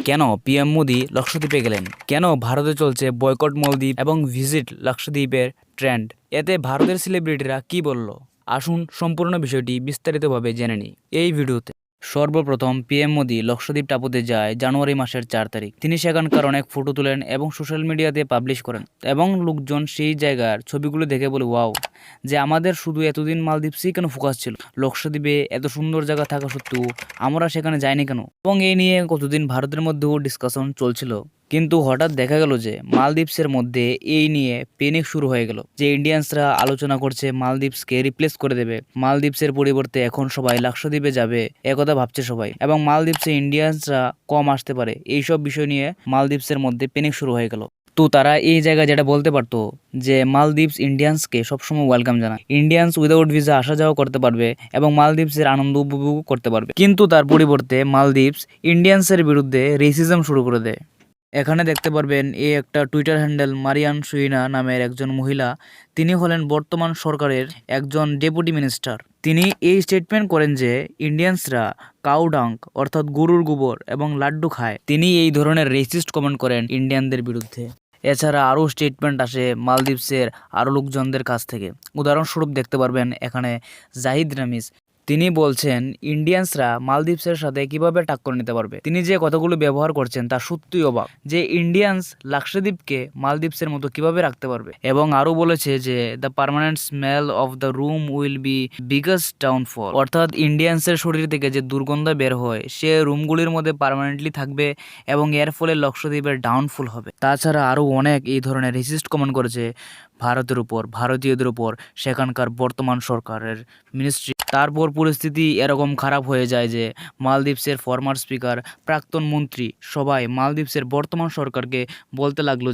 কেন পিএম মোদি লক্ষদ্বীপে গেলেন? কেন ভারতে চলছে বয়কট মালদ্বীপ এবং ভিজিট লক্ষদ্বীপের ট্রেন্ড? এতে ভারতের সেলিব্রিটিরা কি বলল? আসুন সম্পূর্ণ বিষয়টি বিস্তারিতভাবে জেনে নিই এই ভিডিওতে। সর্বপ্রথম পিএম মোদি লক্ষদ্বীপ টাপুতে যায় জানুয়ারি মাসের 4 তারিখ। তিনি সেখানকার অনেক ফটো তুলেন এবং সোশ্যাল মিডিয়াতে পাবলিশ করেন এবং লোকজন সেই জায়গার ছবিগুলো দেখে বলে ওয়াও, যে আমাদের শুধু এতদিন মালদ্বীপসই কেন ফোকাস ছিল, লক্ষদ্বীপে এত সুন্দর জায়গা থাকা সত্ত্বেও আমরা সেখানে যাইনি কেন। এবং এই নিয়ে কতদিন ভারতের মধ্যেও ডিসকাশন চলছিল, কিন্তু হঠাৎ দেখা গেল যে মালদ্বীপসের মধ্যে এই নিয়ে পেনিক শুরু হয়ে গেল, যে ইন্ডিয়ানসরা আলোচনা করছে মালদ্বীপসকে রিপ্লেস করে দেবে, মালদ্বীপসের পরিবর্তে এখন সবাই লাক্ষদ্বীপে যাবে একথা ভাবছে সবাই, এবং মালদ্বীপসে ইন্ডিয়ানসরা কম আসতে পারে, এইসব বিষয় নিয়ে মালদ্বীপসের মধ্যে পেনিক শুরু হয়ে গেল। তো তারা এই জায়গায় যেটা বলতে পারতো যে মালদ্বীপস ইন্ডিয়ানসকে সবসময় ওয়েলকাম জানায়, ইন্ডিয়ানস উইদাউট ভিসা আসা যাওয়া করতে পারবে এবং মালদ্বীপসের আনন্দ উপভোগ করতে পারবে, কিন্তু তার পরিবর্তে মালদ্বীপস ইন্ডিয়ানসের বিরুদ্ধে রেসিজম শুরু করে দেয়। এখানে দেখতে পারবেন এই একটা টুইটার হ্যান্ডেল মারিয়ান সুইনা নামের একজন মহিলা, তিনি হলেন বর্তমান সরকারের একজন ডেপুটি মিনিস্টার। তিনি এই স্টেটমেন্ট করেন যে ইন্ডিয়ানসরা কাউ ডাং অর্থাৎ গরুর গোবর এবং লাড্ডু খায়। তিনি এই ধরনের রেসিস্ট কমেন্ট করেন ইন্ডিয়ানদের বিরুদ্ধে। এছাড়া আরও স্টেটমেন্ট আসে মালদ্বীপসের আরও লোকজনদের কাছ থেকে। উদাহরণস্বরূপ দেখতে পারবেন এখানে জাহিদ রামিজ, তিনি বলছেন ইন্ডিয়ানসরা মালদ্বীপসের সাথে কিভাবে টাক্কর নিতে পারবে। তিনি যে কথাগুলো ব্যবহার করছেন তা সত্যিই অবাক, যে ইন্ডিয়ানস লাক্ষদ্বীপকে মালদ্বীপসের মতো কিভাবে রাখতে পারবে। এবং আরও বলেছে যে the permanent smell of the room will be biggest downfall, অর্থাৎ ইন্ডিয়ানসের শরীর থেকে যে দুর্গন্ধ বের হয় সে রুমগুলির মধ্যে পার্মানেন্টলি থাকবে এবং এর ফলে লক্ষদ্বীপের ডাউনফল হবে। তাছাড়া আরও অনেক এই ধরনের রেসিস্ট কমেন্ট করেছে ভারতের উপর, ভারতীয়দের উপর সেখানকার বর্তমান সরকারের মিনিস্ট্রি। তারপর পরিস্থিতি এরকম খারাপ হয়ে যায় যে মালদ্বীপসের ফরমার স্পিকার, প্রাক্তন মন্ত্রী সবাই মালদ্বীপসের বর্তমান সরকারকে বলতে লাগলো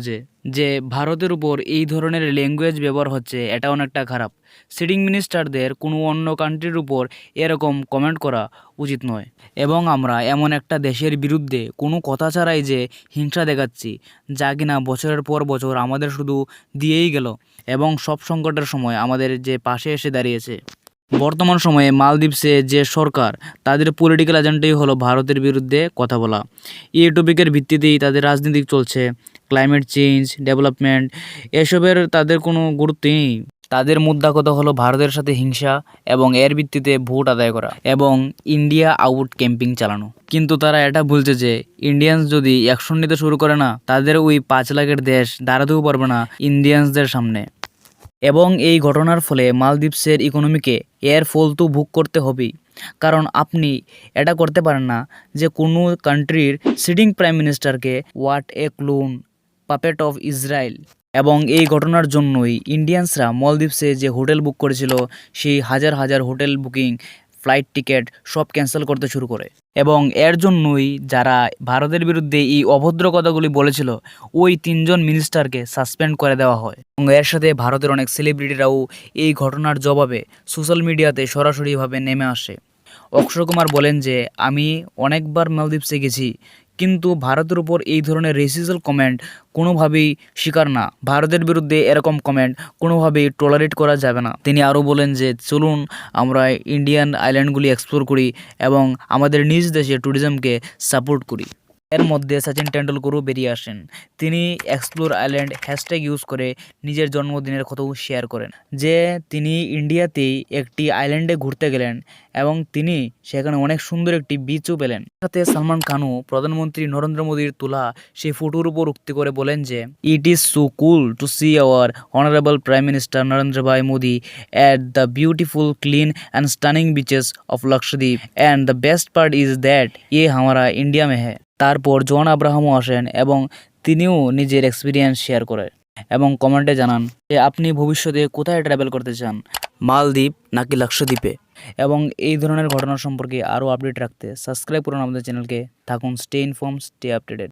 যে ভারতের উপর এই ধরনের ল্যাঙ্গুয়েজ ব্যবহার হচ্ছে, এটা অনেকটা খারাপ। সিটিং মিনিস্টারদের কোনো অন্য কান্ট্রির উপর এরকম কমেন্ট করা উচিত নয়, এবং আমরা এমন একটা দেশের বিরুদ্ধে কোনো কথা ছাড়াই যে হিংসা দেখাচ্ছি, যা কিনা বছরের পর বছর আমাদের শুধু দিয়েই গেল এবং সব সংকটের সময় আমাদের যে পাশে এসে দাঁড়িয়েছে। বর্তমান সময়ে মালদ্বীপসে যে সরকার, তাদের পলিটিক্যাল এজেন্ডাই হলো ভারতের বিরুদ্ধে কথা বলা। এই টপিকের ভিত্তিতেই তাদের রাজনীতি চলছে, ক্লাইমেট চেঞ্জ, ডেভেলপমেন্ট, এসবের তাদের কোনো গুরুত্বই নেই। তাদের মুদ্রা কথা হলো ভারতের সাথে হিংসা এবং এর ভিত্তিতে ভোট আদায় করা এবং ইন্ডিয়া আউট ক্যাম্পিং চালানো। কিন্তু তারা এটা বলছে যে ইন্ডিয়ানস যদি অ্যাকশন নিতে শুরু করে না, তাদের ওই 5 লাখের দেশ দাঁড়াতেও পারবে না ইন্ডিয়ানসদের সামনে। এবং এই ঘটনার ফলে মালদ্বীপসের ইকোনমিকে এর ফল তো ভোগ করতে হবেই, কারণ আপনি এটা করতে পারেন না যে কোনো কান্ট্রির সিটিং প্রাইম মিনিস্টারকে what a clone puppet of Israel. এবং এই ঘটনার জন্যই ইন্ডিয়ানসরা মালদ্বীপসে যে হোটেল বুক করেছিল সেই হাজার হাজার হোটেল বুকিং, ফ্লাইট টিকিট সব ক্যান্সেল করতে শুরু করে। এবং এর জন্যই যারা ভারতের বিরুদ্ধে এই অভদ্র কথাগুলি বলেছিল ওই 3 জন মিনিস্টারকে সাসপেন্ড করে দেওয়া হয়। এবং এর সাথে ভারতের অনেক সেলিব্রিটিরাও এই ঘটনার জবাবে সোশ্যাল মিডিয়াতে সরাসরিভাবে নেমে আসে। অক্ষয় কুমার বলেন যে আমি অনেকবার মালদ্বীপসে গেছি, কিন্তু ভারতের উপর এই ধরনের রেসিজল কমেন্ট কোনোভাবেই স্বীকার না, ভারতের বিরুদ্ধে এরকম কমেন্ট কোনোভাবেই টলারেট করা যাবে না। তিনি আরও বলেন যে চলুন আমরা ইন্ডিয়ান আইল্যান্ডগুলি এক্সপ্লোর করি এবং আমাদের নিজ দেশে ট্যুরিজমকে সাপোর্ট করি। এর মধ্যে সচিন টেন্ডুলকরও বেরিয়ে আসেন, তিনি এক্সপ্লোর আইল্যান্ড হ্যাশট্যাগ ইউজ করে নিজের জন্মদিনের কথাও শেয়ার করেন, যে তিনি ইন্ডিয়াতেই একটি আইল্যান্ডে ঘুরতে গেলেন এবং তিনি সেখানে অনেক সুন্দর একটি বিচও পেলেন। সাথে সালমান খানও প্রধানমন্ত্রী নরেন্দ্র মোদীর তোলা সেই ফটোর উপর উক্তি করে বলেন যে it is so cool to see our honourable prime minister Narendra bhai Modi at the beautiful, clean and stunning beaches of Lakshadweep, and the best part is that ये हमारा इंडिया में है। তারপর জন আব্রাহামও আসেন এবং তিনিও নিজের এক্সপিরিয়েন্স শেয়ার করেন এবং কমেন্টে জানান যে আপনি ভবিষ্যতে কোথায় ট্রাভেল করতে চান, মালদ্বীপ নাকি লাক্ষদ্বীপে। এবং এই ধরনের ঘটনা সম্পর্কে আরও আপডেট রাখতে সাবস্ক্রাইব করুন আমাদের চ্যানেলকে। থাকুন স্টে ইনফর্ম, স্টে আপডেটেড।